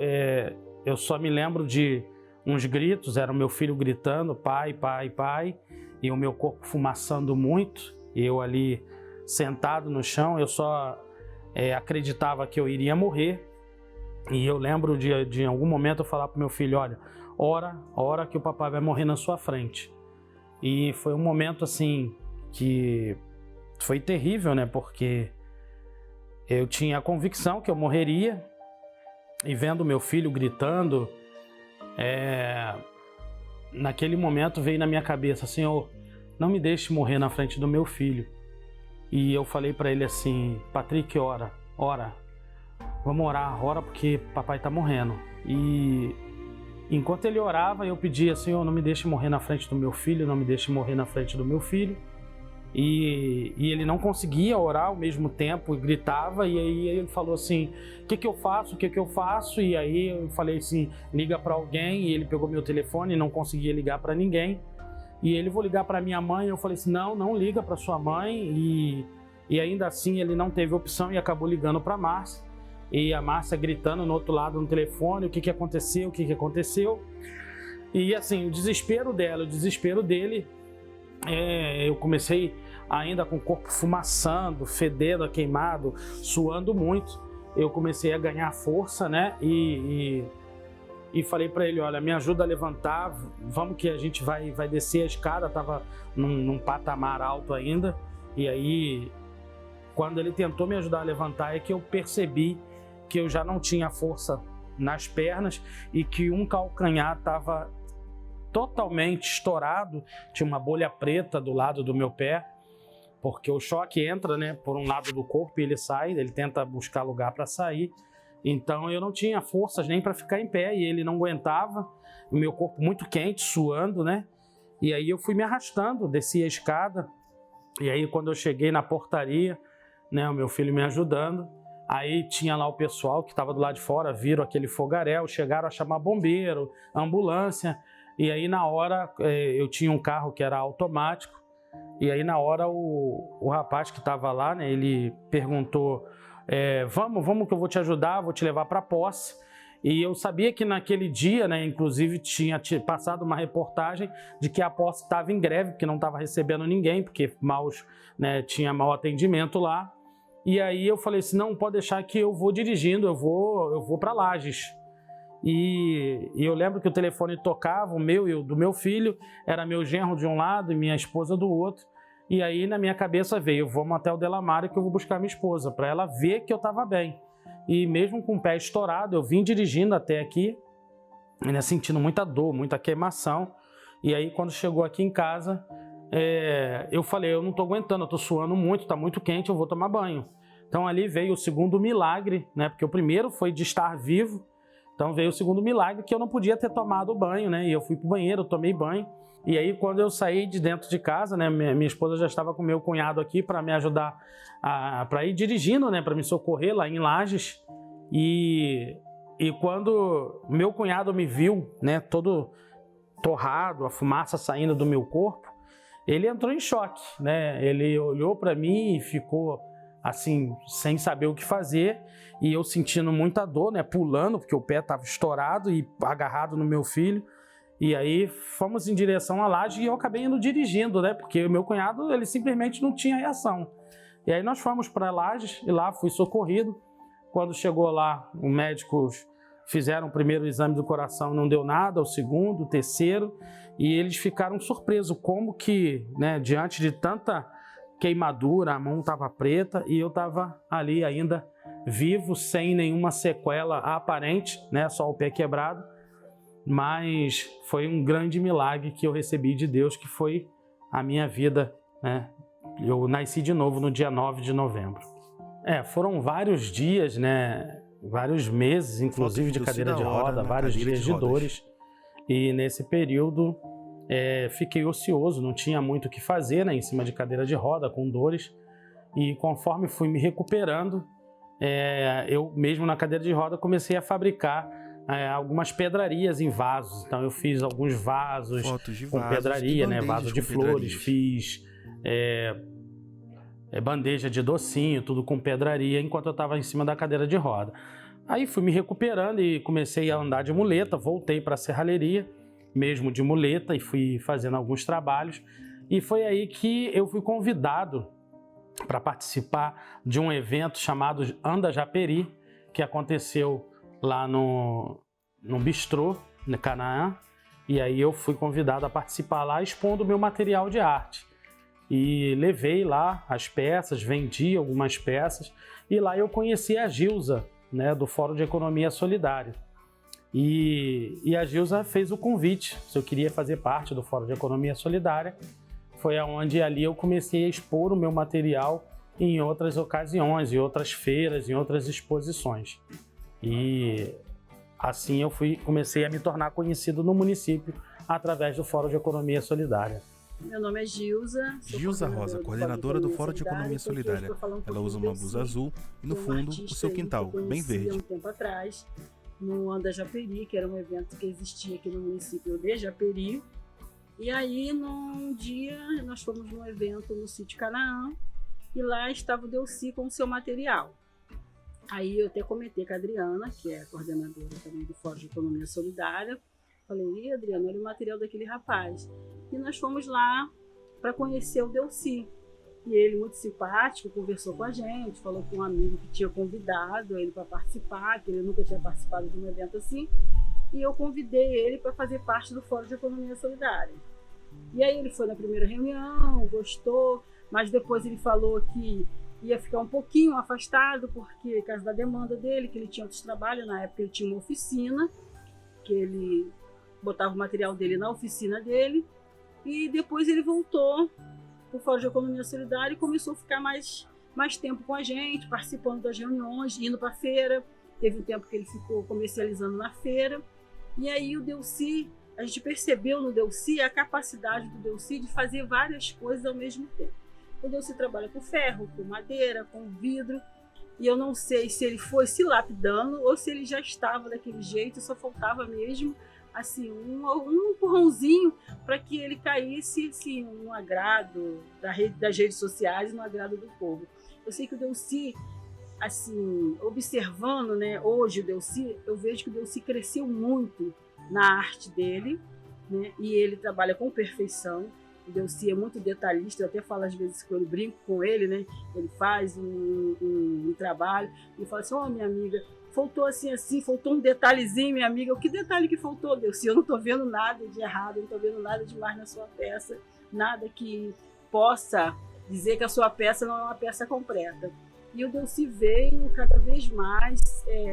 eu só me lembro de uns gritos, era o meu filho gritando: pai, pai, pai, e o meu corpo fumaçando muito, e eu ali sentado no chão, eu só acreditava que eu iria morrer. E eu lembro de em algum momento eu falar para o meu filho: olha, ora que o papai vai morrer na sua frente. E foi um momento assim que foi terrível, né? Porque eu tinha a convicção que eu morreria, e vendo meu filho gritando, naquele momento veio na minha cabeça: Senhor, não me deixe morrer na frente do meu filho. E eu falei para ele assim: Patrick, ora, vamos orar, ora porque papai está morrendo. E enquanto ele orava, eu pedia: Senhor, não me deixe morrer na frente do meu filho, não me deixe morrer na frente do meu filho. E ele não conseguia orar ao mesmo tempo, gritava, e aí ele falou assim: o que eu faço, o que eu faço? E aí eu falei assim: liga para alguém, e ele pegou meu telefone e não conseguia ligar para ninguém. E ele: vou ligar para minha mãe. Eu falei assim: não liga para sua mãe. E ainda assim ele não teve opção e acabou ligando para a Márcia. E a Márcia gritando no outro lado no telefone: o que aconteceu, o que aconteceu? E assim, o desespero dela, o desespero dele, eu comecei ainda com o corpo fumaçando, fedendo, queimado, suando muito. Eu comecei a ganhar força, né? E falei para ele: olha, me ajuda a levantar, vamos que a gente vai descer a escada. Tava num patamar alto ainda. E aí, quando ele tentou me ajudar a levantar, é que eu percebi que eu já não tinha força nas pernas e que um calcanhar estava totalmente estourado, tinha uma bolha preta do lado do meu pé, porque o choque entra, né, por um lado do corpo e ele sai, ele tenta buscar lugar para sair. Então eu não tinha forças nem para ficar em pé, e ele não aguentava, o meu corpo muito quente, suando, né? E aí eu fui me arrastando, desci a escada, e aí quando eu cheguei na portaria, né, o meu filho me ajudando, aí tinha lá o pessoal que estava do lado de fora, viram aquele fogaréu, chegaram a chamar bombeiro, ambulância. E aí na hora eu tinha um carro que era automático, e aí na hora o rapaz que estava lá, né, ele perguntou: vamos que eu vou te ajudar, vou te levar para a posse. E eu sabia que naquele dia, né, inclusive tinha passado uma reportagem de que a posse estava em greve, porque não estava recebendo ninguém, porque tinha mau atendimento lá. E aí eu falei assim: não, pode deixar que eu vou dirigindo, eu vou para Lages. E eu lembro que o telefone tocava, o meu e o do meu filho, era meu genro de um lado e minha esposa do outro. E aí na minha cabeça veio: vamos até o Delamare que eu vou buscar minha esposa, para ela ver que eu estava bem. E mesmo com o pé estourado, eu vim dirigindo até aqui, né, sentindo muita dor, muita queimação. E aí quando chegou aqui em casa, eu falei: eu não estou aguentando, eu estou suando muito, está muito quente, eu vou tomar banho. Então ali veio o segundo milagre, né, porque o primeiro foi de estar vivo, Então veio o segundo milagre, que eu não podia ter tomado banho, né? E eu fui pro banheiro, tomei banho. E aí quando eu saí de dentro de casa, né, minha esposa já estava com meu cunhado aqui para me ajudar para ir dirigindo, né, para me socorrer lá em Lages. E quando meu cunhado me viu, né, todo torrado, a fumaça saindo do meu corpo, ele entrou em choque, né? Ele olhou para mim e ficou assim, sem saber o que fazer, e eu sentindo muita dor, né, pulando, porque o pé estava estourado e agarrado no meu filho. E aí fomos em direção à laje e eu acabei indo dirigindo, né, porque o meu cunhado, ele simplesmente não tinha reação. E aí nós fomos para Lages e lá fui socorrido. Quando chegou lá, os médicos fizeram o primeiro exame do coração, não deu nada, o segundo, o terceiro, e eles ficaram surpresos como que, né, diante de tanta queimadura, a mão estava preta e eu estava ali ainda vivo, sem nenhuma sequela aparente, né, só o pé quebrado. Mas foi um grande milagre que eu recebi de Deus, que foi a minha vida, né? Eu nasci de novo no dia 9 de novembro. Foram vários dias, né? Vários meses, inclusive, de cadeira de roda, vários dias de dores. E nesse período fiquei ocioso, não tinha muito o que fazer, né, em cima de cadeira de roda, com dores. E conforme fui me recuperando, eu mesmo na cadeira de roda comecei a fabricar algumas pedrarias em vasos. Então eu fiz alguns vasos com pedraria, né, vaso de flores, fiz bandeja de docinho, tudo com pedraria, enquanto eu estava em cima da cadeira de roda. Aí fui me recuperando e comecei a andar de muleta, voltei para a serralheria, mesmo de muleta, e fui fazendo alguns trabalhos. E foi aí que eu fui convidado para participar de um evento chamado Anda Japeri, que aconteceu lá no Bistrô, no Canaã. E aí eu fui convidado a participar lá, expondo o meu material de arte. E levei lá as peças, vendi algumas peças, e lá eu conheci a Gilza, né, do Fórum de Economia Solidária. E a Gilza fez o convite, se eu queria fazer parte do Fórum de Economia Solidária. Foi onde ali eu comecei a expor o meu material em outras ocasiões, em outras feiras, em outras exposições. E assim eu comecei a me tornar conhecido no município através do Fórum de Economia Solidária. Meu nome é Gilza. Gilza Rosa, coordenadora do Fórum de Economia Solidária. Ela usa uma blusa azul e no fundo o seu quintal, bem verde. Um tempo atrás, no Anda Japeri, que era um evento que existia aqui no município de Japeri. E aí, num dia, nós fomos num evento no sítio Canaã e lá estava o Delci com o seu material. Aí eu até comentei com a Adriana, que é a coordenadora também do Fórum de Economia Solidária. Falei, Adriana, olha o material daquele rapaz. E nós fomos lá para conhecer o Delci. E ele, muito simpático, conversou com a gente, falou com um amigo que tinha convidado ele para participar, que ele nunca tinha participado de um evento assim. E eu convidei ele para fazer parte do Fórum de Economia Solidária. E aí ele foi na primeira reunião, gostou, mas depois ele falou que ia ficar um pouquinho afastado, porque por causa da demanda dele, que ele tinha outros trabalhos. Na época ele tinha uma oficina, que ele botava o material dele na oficina dele. E depois ele voltou para o Fórum de Economia Solidária e começou a ficar mais tempo com a gente, participando das reuniões, indo para a feira. Teve um tempo que ele ficou comercializando na feira. E aí o Delci, a gente percebeu no Delci a capacidade do Delci de fazer várias coisas ao mesmo tempo. O Delci trabalha com ferro, com madeira, com vidro. E eu não sei se ele foi se lapidando ou se ele já estava daquele jeito, só faltava mesmo assim, um empurrãozinho para que ele caísse assim, no agrado das redes sociais e no agrado do povo. Eu sei que o Delci, assim, observando, né, hoje o Delci, eu vejo que o Delci cresceu muito na arte dele, né, e ele trabalha com perfeição. O Delci é muito detalhista, eu até falo às vezes que eu brinco com ele, né, ele faz um trabalho e fala assim, minha amiga, faltou assim, faltou um detalhezinho, minha amiga. O que detalhe que faltou, Delci? Eu não estou vendo nada de errado, eu não estou vendo nada demais na sua peça, nada que possa dizer que a sua peça não é uma peça completa. E o Delci veio cada vez mais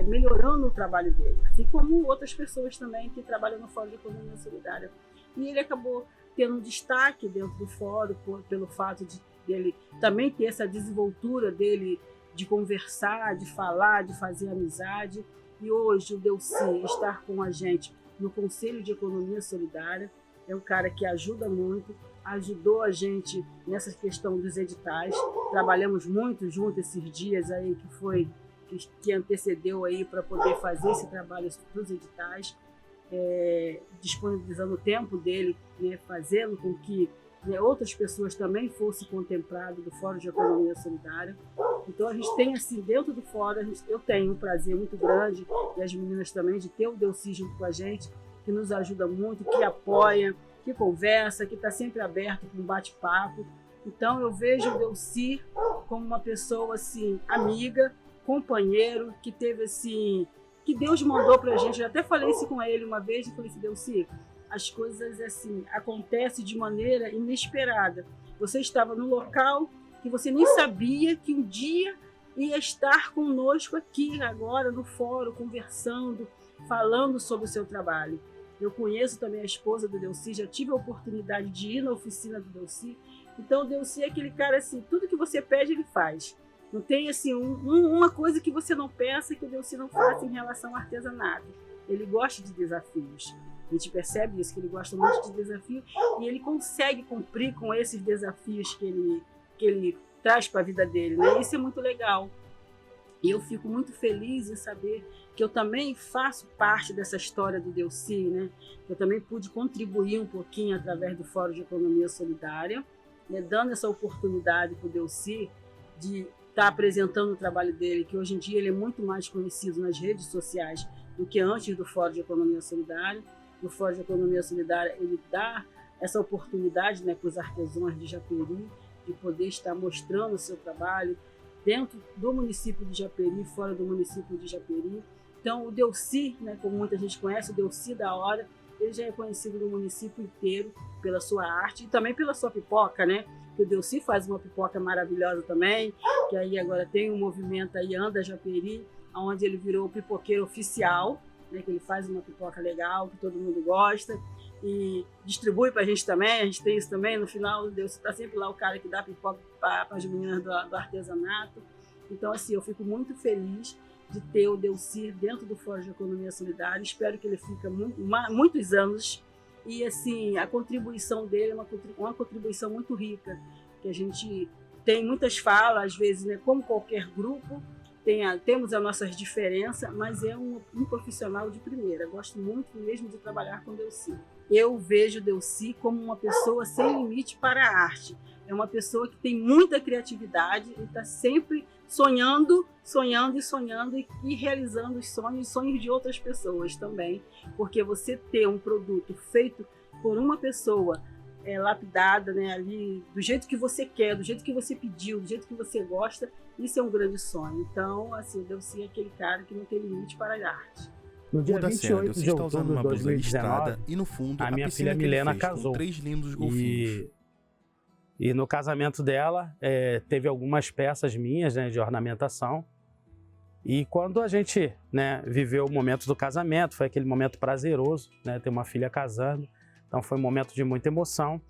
melhorando o trabalho dele, assim como outras pessoas também que trabalham no Fórum de Economia Solidária. E ele acabou tendo um destaque dentro do fórum pelo fato de ele também ter essa desenvoltura dele de conversar, de falar, de fazer amizade. E hoje o Delci estar com a gente no Conselho de Economia Solidária, é um cara que ajuda muito, ajudou a gente nessa questão dos editais. Trabalhamos muito junto esses dias aí que antecedeu aí para poder fazer esse trabalho dos editais, disponibilizando o tempo dele, né, fazendo com que outras pessoas também fossem contempladas do Fórum de Economia Solidária. Então a gente tem assim, dentro do Fórum, eu tenho um prazer muito grande, e as meninas também, de ter o Delci junto com a gente, que nos ajuda muito, que apoia, que conversa, que está sempre aberto para um bate-papo. Então eu vejo o Delci como uma pessoa assim, amiga, companheiro, que teve assim, que Deus mandou para a gente. Eu até falei isso com ele uma vez, e falei assim, Delci, as coisas assim acontecem de maneira inesperada. Você estava no local que você nem sabia que um dia ia estar conosco aqui agora no fórum, conversando, falando sobre o seu trabalho. Eu conheço também a esposa do Delci, já tive a oportunidade de ir na oficina do Delci. Então o Delci é aquele cara assim, tudo que você pede ele faz. Não tem assim uma coisa que você não pensa que o Delci não faça em relação ao artesanato. Ele gosta de desafios. A gente percebe isso, que ele gosta muito de desafios e ele consegue cumprir com esses desafios que ele traz para a vida dele, né? Isso é muito legal. E eu fico muito feliz em saber que eu também faço parte dessa história do Delci, né? Eu também pude contribuir um pouquinho através do Fórum de Economia Solidária, né? Dando essa oportunidade para o Delci de estar apresentando o trabalho dele, que hoje em dia ele é muito mais conhecido nas redes sociais do que antes do Fórum de Economia Solidária. No Fórum de Economia Solidária, ele dá essa oportunidade, né, para os artesãos de Japeri, de poder estar mostrando o seu trabalho dentro do município de Japeri, fora do município de Japeri. Então, o Delci, né, como muita gente conhece, o Delci da Hora, ele já é conhecido no município inteiro pela sua arte e também pela sua pipoca, né? Que o Delci faz uma pipoca maravilhosa também, que aí agora tem um movimento aí, Anda Japeri, onde ele virou o pipoqueiro oficial, né, que ele faz uma pipoca legal, que todo mundo gosta, e distribui para a gente também. A gente tem isso também. No final, o Delci está sempre lá, o cara que dá pipoca para as meninas do artesanato. Então, assim, eu fico muito feliz de ter o Delci dentro do Fórum de Economia Solidária. Espero que ele fique muitos anos. E, assim, a contribuição dele é uma contribuição muito rica, que a gente tem muitas falas, às vezes, né, como qualquer grupo, temos as nossas diferenças, mas é um profissional de primeira. Gosto muito mesmo de trabalhar com o Delci. Eu vejo o Delci como uma pessoa sem limite para a arte. É uma pessoa que tem muita criatividade e está sempre sonhando e realizando os sonhos de outras pessoas também. Porque você ter um produto feito por uma pessoa lapidada, né, ali, do jeito que você quer, do jeito que você pediu, do jeito que você gosta, isso é um grande sonho. Então, assim, o Delci é aquele cara que não tem limite para a arte. No dia 28 de outubro de 2019, e no fundo, a minha filha Milena casou. 3 lindos golfinhos. E no casamento dela, teve algumas peças minhas, né, de ornamentação. E quando a gente, né, viveu o momento do casamento, foi aquele momento prazeroso, né, ter uma filha casando. Então foi um momento de muita emoção.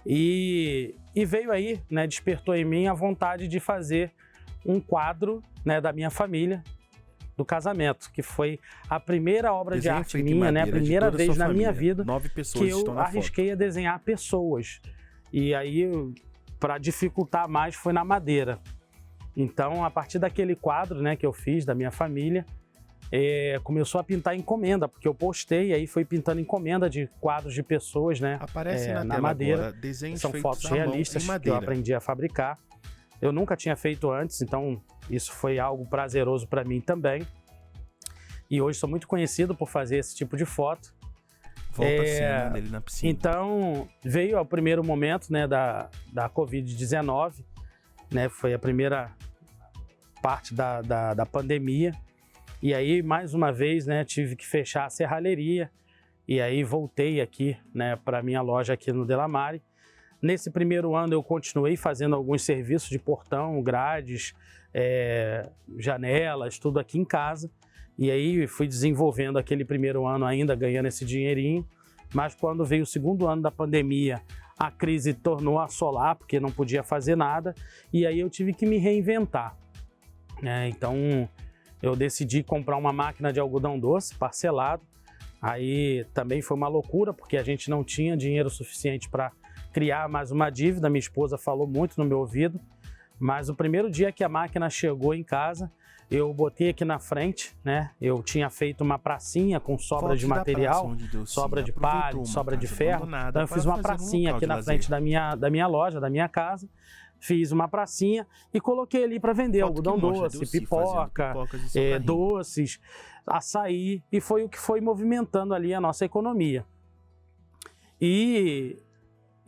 E veio aí, né, despertou em mim a vontade de fazer um quadro, né, da minha família, do casamento, que foi a primeira obra de arte minha, né, a primeira vez na minha vida que eu arrisquei a desenhar pessoas. E aí, para dificultar mais, foi na madeira. Então, a partir daquele quadro, né, que eu fiz da minha família, começou a pintar encomenda, porque eu postei e aí foi pintando encomenda de quadros de pessoas, né, aparece na madeira. Agora, desenhos são feitos fotos realistas que eu aprendi a fabricar. Eu nunca tinha feito antes, então isso foi algo prazeroso para mim também. E hoje sou muito conhecido por fazer esse tipo de foto. Volta a cena dele na piscina. Então, veio o primeiro momento, né, da Covid-19, né, foi a primeira parte da pandemia. E aí, mais uma vez, né, tive que fechar a serralheria. E aí voltei aqui, né, para minha loja aqui no Delamare. Nesse primeiro ano eu continuei fazendo alguns serviços de portão, grades, janelas, tudo aqui em casa. E aí fui desenvolvendo aquele primeiro ano ainda, ganhando esse dinheirinho. Mas quando veio o segundo ano da pandemia, a crise tornou a assolar, porque não podia fazer nada. E aí eu tive que me reinventar. Então eu decidi comprar uma máquina de algodão doce parcelado. Aí também foi uma loucura, porque a gente não tinha dinheiro suficiente para criar mais uma dívida. Minha esposa falou muito no meu ouvido, mas o primeiro dia que a máquina chegou em casa, eu botei aqui na frente, né? Eu tinha feito uma pracinha com sobra de material, sobra de palha, sobra de ferro. Então eu fiz uma pracinha aqui na frente da minha loja, da minha casa. Fiz uma pracinha e coloquei ali para vender algodão doce, pipoca, doces, açaí, e foi o que foi movimentando ali a nossa economia. E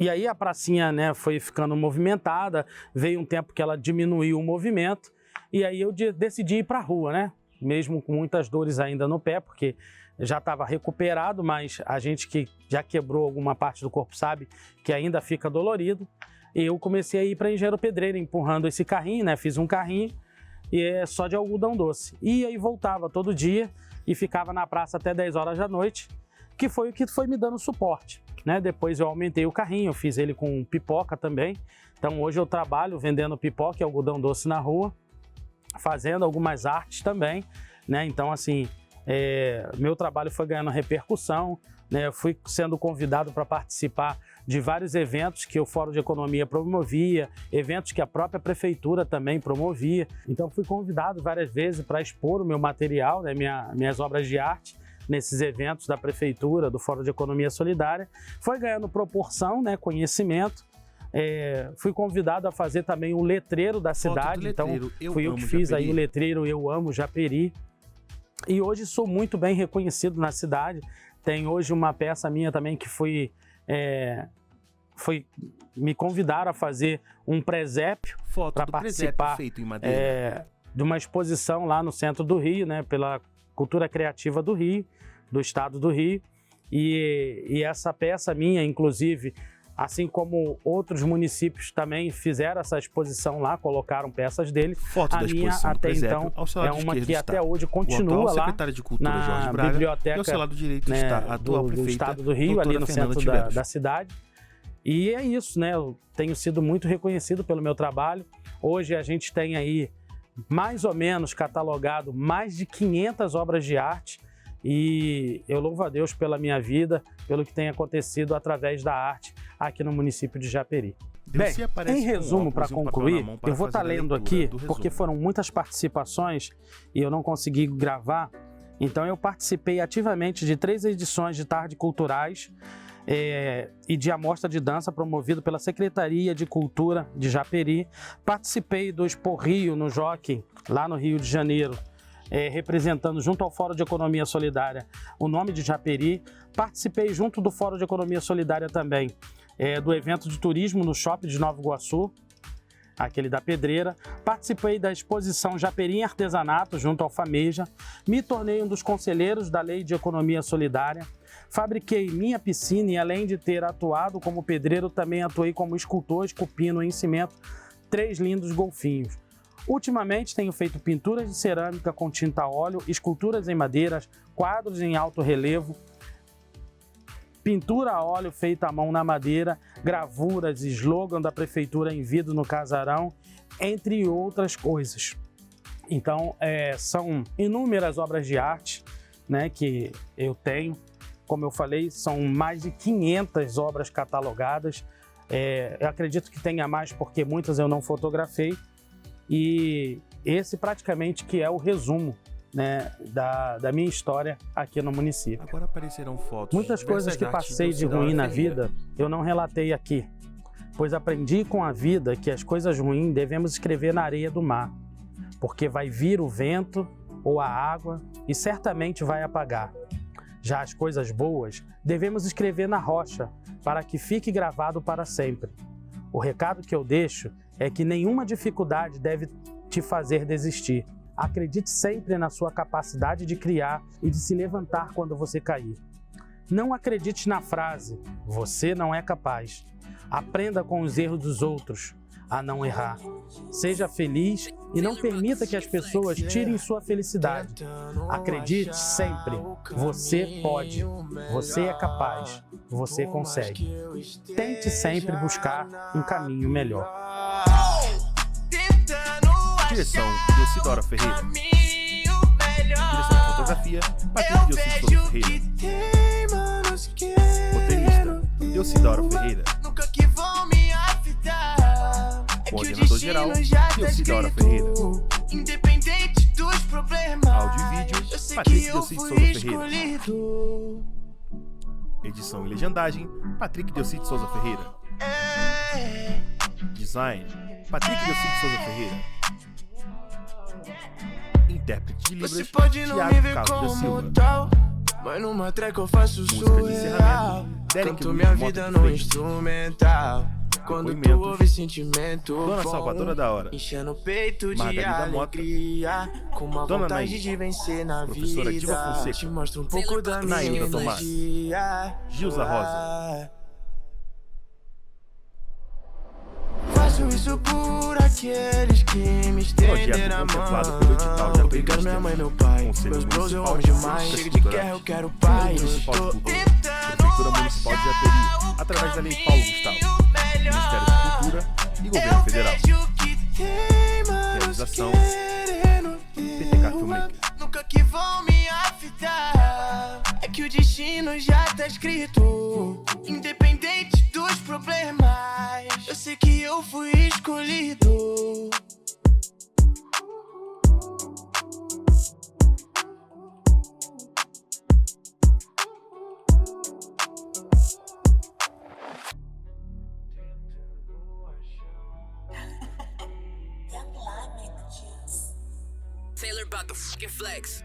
aí a pracinha, né, foi ficando movimentada, veio um tempo que ela diminuiu o movimento, e aí eu decidi ir para a rua, né? Mesmo com muitas dores ainda no pé, porque já estava recuperado, mas a gente que já quebrou alguma parte do corpo sabe que ainda fica dolorido. Eu comecei a ir para Engenheiro Pedreira empurrando esse carrinho, né? Fiz um carrinho e é só de algodão doce. E aí voltava todo dia e ficava na praça até 10 horas da noite, que foi o que foi me dando suporte, né? Depois eu aumentei o carrinho, eu fiz ele com pipoca também. Então hoje eu trabalho vendendo pipoca e algodão doce na rua, fazendo algumas artes também, né? Então assim, meu trabalho foi ganhando repercussão, né? Eu fui sendo convidado para participar de vários eventos que o Fórum de Economia promovia, eventos que a própria prefeitura também promovia. Então fui convidado várias vezes para expor o meu material, né, minhas obras de arte, nesses eventos da prefeitura, do Fórum de Economia Solidária. Foi ganhando proporção, né, conhecimento. Fui convidado a fazer também o letreiro da cidade, então fui eu que fiz aí o letreiro Eu Amo Japeri. E hoje sou muito bem reconhecido na cidade. Tem hoje uma peça minha também que me convidaram a fazer um presépio para participar feito em madeira. De uma exposição lá no centro do Rio, né, pela Cultura Criativa do Rio, do estado do Rio. E essa peça minha, inclusive, assim como outros municípios também fizeram essa exposição lá, colocaram peças dele. A minha até então é uma que até hoje continua lá na biblioteca do estado do Rio, ali no centro da cidade. E é isso, né? Eu tenho sido muito reconhecido pelo meu trabalho. Hoje a gente tem aí mais ou menos catalogado mais de 500 obras de arte. E eu louvo a Deus pela minha vida, pelo que tem acontecido através da arte aqui no município de Japeri. Bem, em resumo, para concluir, eu vou estar lendo aqui, porque foram muitas participações e eu não consegui gravar. Então eu participei ativamente de 3 edições de Tarde Culturais e de amostra de dança promovido pela Secretaria de Cultura de Japeri. Participei do Expo Rio no Jockey, lá no Rio de Janeiro, representando junto ao Fórum de Economia Solidária o nome de Japeri. Participei junto do Fórum de Economia Solidária também do evento de turismo no Shopping de Nova Iguaçu, aquele da Pedreira. Participei da exposição Japeri em Artesanato junto ao FAMEJA. Me tornei um dos conselheiros da Lei de Economia Solidária. Fabriquei minha piscina e, além de ter atuado como pedreiro, também atuei como escultor, esculpindo em cimento 3 lindos golfinhos. Ultimamente tenho feito pinturas de cerâmica com tinta a óleo, esculturas em madeiras, quadros em alto relevo, pintura a óleo feita à mão na madeira, gravuras, slogan da prefeitura em vidro no casarão, entre outras coisas. Então, são inúmeras obras de arte, né, que eu tenho. Como eu falei, são mais de 500 obras catalogadas. Eu acredito que tenha mais porque muitas eu não fotografei. E esse praticamente que é o resumo, né, da minha história aqui no município. Agora aparecerão fotos. Muitas coisas que passei de ruim na vida, eu não relatei aqui, pois aprendi com a vida que as coisas ruins devemos escrever na areia do mar, porque vai vir o vento ou a água e certamente vai apagar. Já as coisas boas devemos escrever na rocha, para que fique gravado para sempre. O recado que eu deixo é que nenhuma dificuldade deve te fazer desistir. Acredite sempre na sua capacidade de criar e de se levantar quando você cair. Não acredite na frase, você não é capaz. Aprenda com os erros dos outros a não errar. Seja feliz e não permita que as pessoas tirem sua felicidade. Acredite sempre, você pode, você é capaz, você consegue. Tente sempre buscar um caminho melhor. Direção: Deocidora Ferreira. Deocidaura Ferreira. Nunca que vão me afetar. É que o Coordenador-geral, destino já tá Deocidaura escrito. Ferreira. Independente dos problemas. Áudio e vídeo, Eu sei Patrick que eu Deocide fui Souza Ferreira. escolhido. Edição e legendagem, Patrick Deocide Souza Ferreira. É. Design, Patrick Deocide Souza Ferreira. Intérprete de Libras, Você pode não me Thiago ver Carlos da como Silva. tal, mas numa track eu faço Música de surreal. encerramento, Derek Canto Luiz minha Mota vida de no Freitas. instrumental. Quando tu Depoimentos, ouve sentimento Dona bom, Salvadora da Hora. enchendo o peito de Margarida Mota. alegria, com uma Dona vontade Naí. de vencer na Professora Diva vida. Fonseca. Te mostro um pouco da minha Nailda Tomás. energia. Gilza Rosa. Faço isso por aqueles que me estendem a contemplado mão. pelo edital de Obrigado minha mãe, meu pai. Conselho Meus bros eu Municipal amo de demais. Políticas Chega de Culturais. guerra, eu quero Fundo paz. Municipal de Tô Cultura. tentando Prefeitura Municipal de Japeri, através da Lei Paulo Gustavo. Ministério de Cultura e Governo Federal. Realização, PTK Filmmaker. Nunca que vão me afetar. É que o destino já tá escrito. Independente dos problemas, eu sei que eu fui escolhido. Taylor about the fucking flex.